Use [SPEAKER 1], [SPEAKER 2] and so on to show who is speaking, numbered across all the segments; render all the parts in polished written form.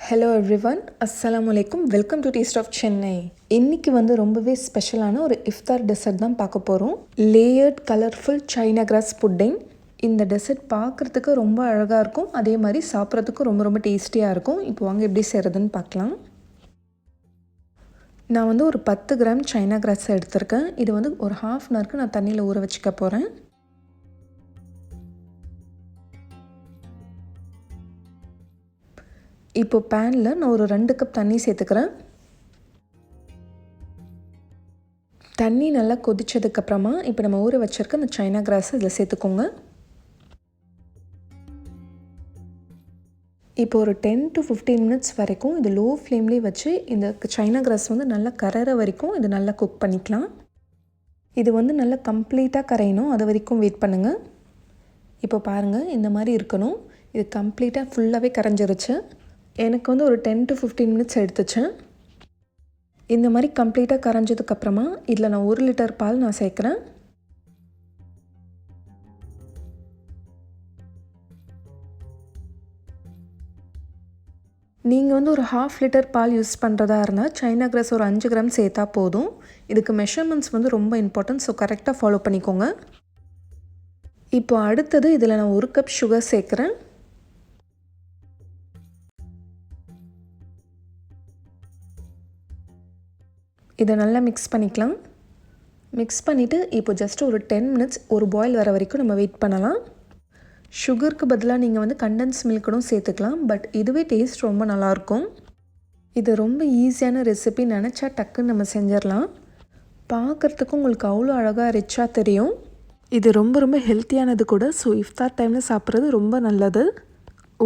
[SPEAKER 1] Hello everyone, அஸ்ஸலாமு அலைக்கும். Welcome to taste of Chennai. இன்றைக்கி ரொம்பவே ஸ்பெஷலான ஒரு இஃப்தார் டெசர்ட் தான் பார்க்க போகிறோம். Layered colourful China grass pudding. இந்த டெசர்ட் பார்க்குறதுக்கு ரொம்ப அழகாக இருக்கும், அதே மாதிரி சாப்பிட்றதுக்கும் ரொம்ப ரொம்ப டேஸ்டியாக இருக்கும். இப்போ வாங்க எப்படி செய்கிறதுன்னு பார்க்கலாம். நான் ஒரு 10 கிராம் சைனா கிராஸ் எடுத்திருக்கேன். இது ஒரு ஹாஃப் அன் ஹவருக்கு நான் தண்ணியில் ஊற வச்சுக்க போகிறேன். இப்போ பேனில் நான் ஒரு 2 கப் தண்ணி சேர்த்துக்கிறேன். தண்ணி நல்லா கொதிச்சதுக்கப்புறமா இப்போ நம்ம ஊற வச்சுருக்க இந்த சைனா கிராஸை இதில் சேர்த்துக்கோங்க. இப்போ ஒரு 10 to 15 மினிட்ஸ் வரைக்கும் இது லோ ஃப்ளேம்லேயே வச்சு இந்த சைனா கிராஸ் நல்லா கரையிற வரைக்கும் இது நல்லா குக் பண்ணிக்கலாம். இது நல்லா கம்ப்ளீட்டாக கரையணும், அது வரைக்கும் வெயிட் பண்ணுங்கள். இப்போ பாருங்கள், இந்த மாதிரி இருக்கணும். இது கம்ப்ளீட்டாக ஃபுல்லாகவே கரைஞ்சிருச்சு. எனக்கு ஒரு 10 to 15 மினிட்ஸ் எடுத்துச்சு. இந்த மாதிரி கம்ப்ளீட்டாக கரைஞ்சதுக்கப்புறமா இதில் நான் 1 லிட்டர் பால் நான் சேர்க்குறேன். நீங்கள் ஒரு ஹாஃப் லிட்டர் பால் யூஸ் பண்ணுறதா இருந்தால் சைனா கிராஸ் ஒரு 5 கிராம் சேர்த்தா போதும். இதுக்கு மெஷர்மெண்ட்ஸ் ரொம்ப இம்பார்ட்டன்ட், ஸோ கரெக்டாக ஃபாலோ பண்ணிக்கோங்க. இப்போ அடுத்தது இதில் நான் 1 கப் சுகர் சேர்க்குறேன். இதை நல்லா மிக்ஸ் பண்ணிக்கலாம். மிக்ஸ் பண்ணிவிட்டு இப்போ ஜஸ்ட் ஒரு 10 மினிட்ஸ் ஒரு பாயில் வர வரைக்கும் நம்ம வெயிட் பண்ணலாம். சுகருக்கு பதிலாக நீங்கள் கண்டென்ஸ் மில்க் கூட சேர்த்துக்கலாம், பட் இதுவே டேஸ்ட் ரொம்ப நல்லாயிருக்கும். இது ரொம்ப ஈஸியான ரெசிபி, நினச்சா டக்குன்னு நம்ம செஞ்சிடலாம். பார்க்குறதுக்கும் உங்களுக்கு அவ்வளோ அழகாக ரிச்சாக தெரியும். இது ரொம்ப ரொம்ப ஹெல்த்தியானது கூட. ஸோ இஃப்தார் டைமில் சாப்பிட்றது ரொம்ப நல்லது.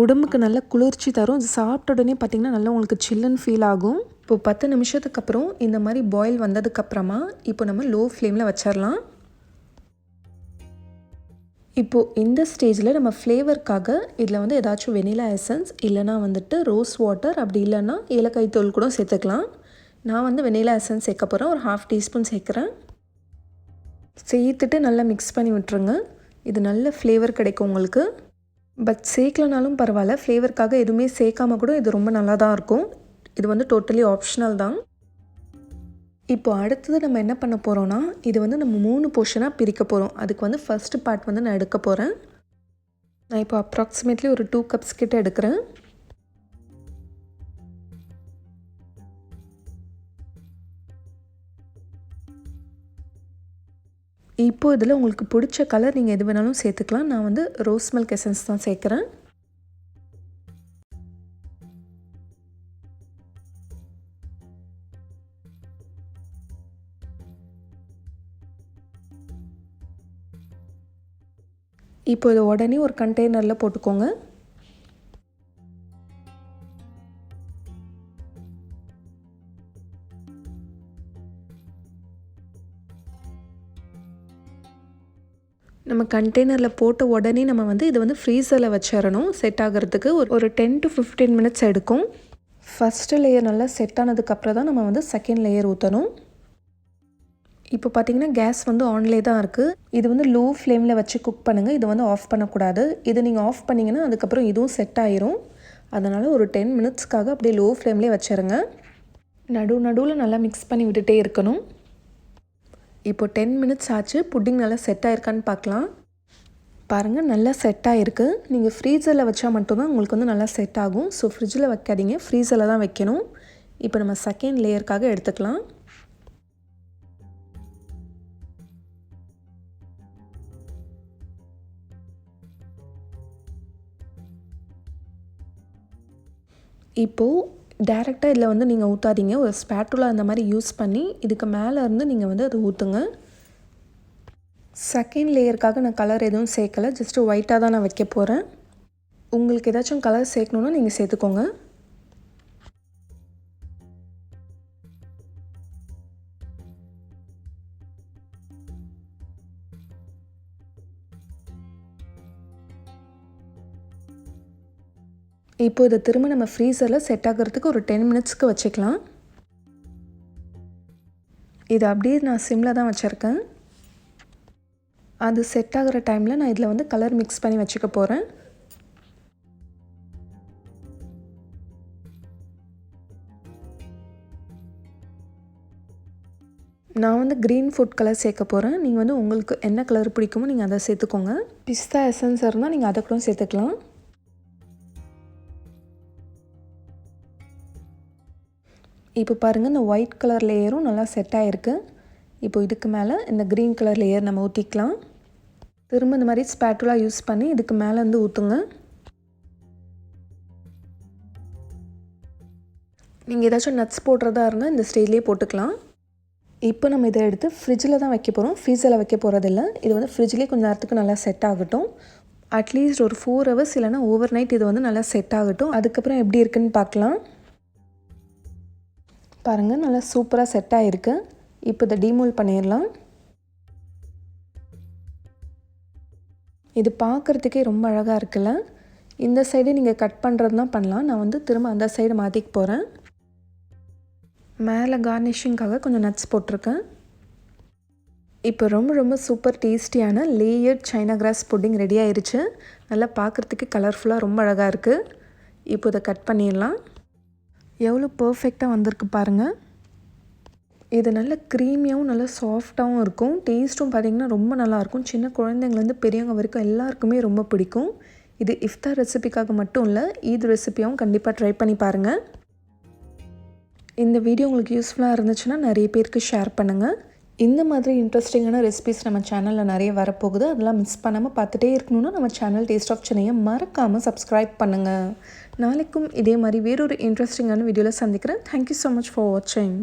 [SPEAKER 1] உடம்புக்கு நல்ல குளிர்ச்சி தரும். இது சாப்பிட்ட உடனே பார்த்திங்கன்னா நல்லா உங்களுக்கு சில்லுன்னு ஃபீல் ஆகும். இப்போ 10 நிமிஷத்துக்கு அப்புறம் இந்த மாதிரி பாயில் வந்ததுக்கப்புறமா இப்போ நம்ம லோ ஃப்ளேமில் வச்சிடலாம். இப்போது இந்த ஸ்டேஜில் நம்ம ஃப்ளேவருக்காக இதில் ஏதாச்சும் வெனிலா எசன்ஸ் இல்லைனா ரோஸ் வாட்டர், அப்படி இல்லைன்னா ஏலக்காய் தூள் கூட சேர்த்துக்கலாம். நான் வெனிலா எசன்ஸ் சேர்க்க போகிறேன். ஒரு 1/2 டீஸ்பூன் சேர்க்குறேன். சேர்த்துட்டு நல்லா மிக்ஸ் பண்ணி விட்டுருங்க. இது நல்ல ஃப்ளேவர் கிடைக்கும் உங்களுக்கு. பட் சேர்க்கலனாலும் பரவாயில்ல, ஃப்ளேவருக்காக எதுவுமே சேர்க்காம கூட இது ரொம்ப நல்லா தான் இருக்கும். இது டோட்டலி ஆப்ஷனல் தான். இப்போ அடுத்தது நம்ம என்ன பண்ண போகிறோன்னா, இது நம்ம 3 போர்ஷனாக பிரிக்க போகிறோம். அதுக்கு ஃபர்ஸ்ட் பார்ட் நான் எடுக்க போகிறேன். நான் இப்போ அப்ராக்சிமேட்லி ஒரு 2 கப்ஸ் கிட்ட எடுக்கிறேன். இப்போது இதில் உங்களுக்கு பிடிச்ச கலர் நீங்கள் எது வேணாலும் சேர்த்துக்கலாம். நான் ரோஸ் மில்க் எசன்ஸ் தான் சேர்க்குறேன். இப்போ இதை உடனே ஒரு கண்டெய்னரில் போட்டுக்கோங்க. நம்ம கண்டெய்னரில் போட்ட உடனே நம்ம இது ஃப்ரீசரில் வச்சிடணும். செட் ஆகிறதுக்கு ஒரு 10 to 15 மினிட்ஸ் எடுக்கும். ஃபஸ்ட்டு லேயர் நல்லா செட் ஆனதுக்கப்புறம் தான் நம்ம செகண்ட் லேயர் ஊற்றணும். இப்போ பார்த்தீங்கன்னா கேஸ் ஆன்லேயே தான் இருக்குது. இது லோ ஃப்ளேமில் வச்சு குக் பண்ணுங்கள். இது ஆஃப் பண்ணக்கூடாது. இது நீங்கள் ஆஃப் பண்ணிங்கன்னா அதுக்கப்புறம் இதுவும் செட் ஆயிரும். அதனால் ஒரு 10 மினிட்ஸ்க்காக அப்படியே லோ ஃப்ளேம்லேயே வச்சுருங்க. நடுவில் நல்லா மிக்ஸ் பண்ணி விட்டுட்டே இருக்கணும். இப்போ 10 மினிட்ஸ் ஆச்சு. புட்டிங் நல்லா செட் ஆயிருக்கான்னு பார்க்கலாம். பாருங்கள், நல்லா செட் ஆகிருக்கு. நீங்கள் ஃப்ரீசரில் வச்சா மட்டும்தான் உங்களுக்கு நல்லா செட் ஆகும். ஸோ ஃப்ரிட்ஜில் வைக்காதீங்க, ஃப்ரீசரில் தான் வைக்கணும். இப்போ நம்ம செகண்ட் லேயருக்காக எடுத்துக்கலாம். இப்போது டேரெக்டாக இதில் நீங்கள் ஊற்றாதீங்க. ஒரு ஸ்பேட்டுலா அந்த மாதிரி யூஸ் பண்ணி இதுக்கு மேலே இருந்து நீங்கள் அதை ஊற்றுங்க. செகண்ட் லேயருக்காக நான் கலர் எதுவும் சேர்க்கலை, ஜஸ்ட்டு ஒயிட்டாக தான் நான் வைக்க போகிறேன். உங்களுக்கு ஏதாச்சும் கலர் சேர்க்கணுன்னா நீங்கள் சேர்த்துக்கோங்க. இப்போ இதை திரும்ப நம்ம ஃப்ரீசரில் செட் ஆகிறதுக்கு ஒரு 10 மினிட்ஸ்க்கு வச்சுக்கலாம். இது அப்படியே நான் சிம்மில் தான் வச்சுருக்கேன். அது செட் ஆகிற டைமில் நான் இதில் கலர் மிக்ஸ் பண்ணி வச்சுக்க போகிறேன். நான் வந்து க்ரீன் ஃபுட் கலர் சேர்க்க போகிறேன். நீங்கள் வந்து உங்களுக்கு என்ன கலர் பிடிக்குமோ நீங்கள் அதை சேர்த்துக்கோங்க. பிஸ்தா எசன்ஸ் இருந்தால் நீங்கள் அதை கூட சேர்த்துக்கலாம். இப்போ பாருங்கள், இந்த ஒயிட் கலர் லேயரும் நல்லா செட் ஆகிருக்கு. இப்போ இதுக்கு மேலே இந்த க்ரீன் கலர் லேயர் நம்ம ஊற்றிக்கலாம். திரும்ப இந்த மாதிரி ஸ்பேட்டுலா யூஸ் பண்ணி இதுக்கு மேலே வந்து ஊற்றுங்க. நீங்கள் ஏதாச்சும் நட்ஸ் போடுறதா இருந்தால் இந்த ஸ்டேஜ்லேயே போட்டுக்கலாம். இப்போ நம்ம இதை எடுத்து ஃப்ரிட்ஜில் தான் வைக்க போகிறோம், ஃப்ரீசரில் வைக்க போகிறதில்ல. இது வந்து ஃப்ரிட்ஜ்லேயே கொஞ்சம் நேரத்துக்கு நல்லா செட் ஆகட்டும். அட்லீஸ்ட் ஒரு 4 ஹவர்ஸ் இல்லைனா ஓவர் நைட் இது வந்து நல்லா செட் ஆகட்டும். அதுக்கப்புறம் எப்படி இருக்குன்னு பார்க்கலாம். பாருங்கள், நல்லா சூப்பராக செட் ஆகிருக்கு. இப்போ இதை டீமோல்ட் பண்ணிடலாம். இது பார்க்குறதுக்கே ரொம்ப அழகாக இருக்குல்ல. இந்த சைடு நீங்கள் கட் பண்ணுறதுனா பண்ணலாம். நான் வந்து திரும்ப அந்த சைடு மாற்றிக்க போகிறேன். மேலே கார்னிஷிங்காக கொஞ்சம் நட்ஸ் போட்டிருக்கேன். இப்போ ரொம்ப ரொம்ப சூப்பர் டேஸ்டியான layered China grass pudding ready ஆயிடுச்சு. நல்லா பார்க்குறதுக்கு கலர்ஃபுல்லாக ரொம்ப அழகாக இருக்குது. இப்போ இதை கட் பண்ணிடலாம். எவ்வளோ பர்ஃபெக்டாக வந்திருக்கு பாருங்கள். இது நல்ல க்ரீமியாகவும் நல்லா சாஃப்டாகவும் இருக்கும். டேஸ்ட்டும் பார்த்திங்கன்னா ரொம்ப நல்லாயிருக்கும். சின்ன குழந்தைங்கலேருந்து பெரியவங்க வரைக்கும் எல்லாருக்குமே ரொம்ப பிடிக்கும். இது இஃப்தார் ரெசிபிக்காக மட்டும் இல்லை, ஈத் ரெசிபியாகவும் கண்டிப்பாக ட்ரை பண்ணி பாருங்கள். இந்த வீடியோ உங்களுக்கு யூஸ்ஃபுல்லாக இருந்துச்சுன்னா நிறைய பேருக்கு ஷேர் பண்ணுங்கள். இந்த மாதிரி இன்ட்ரெஸ்டிங்கான ரெசிபிஸ் நம்ம சேனலில் நிறைய வரப்போகுது. அதெல்லாம் மிஸ் பண்ணாமல் பார்த்துட்டே இருக்கணும்னா நம்ம சேனல் டேஸ்ட் ஆஃப் சென்னையை மறக்காமல் சப்ஸ்கிரைப் பண்ணுங்கள். நாளைக்கும் இதே மாதிரி வேறொரு இன்ட்ரெஸ்டிங்கான வீடியோவில் சந்திக்கிறேன். தேங்க்யூ ஸோ மச் ஃபார் வாட்சிங்.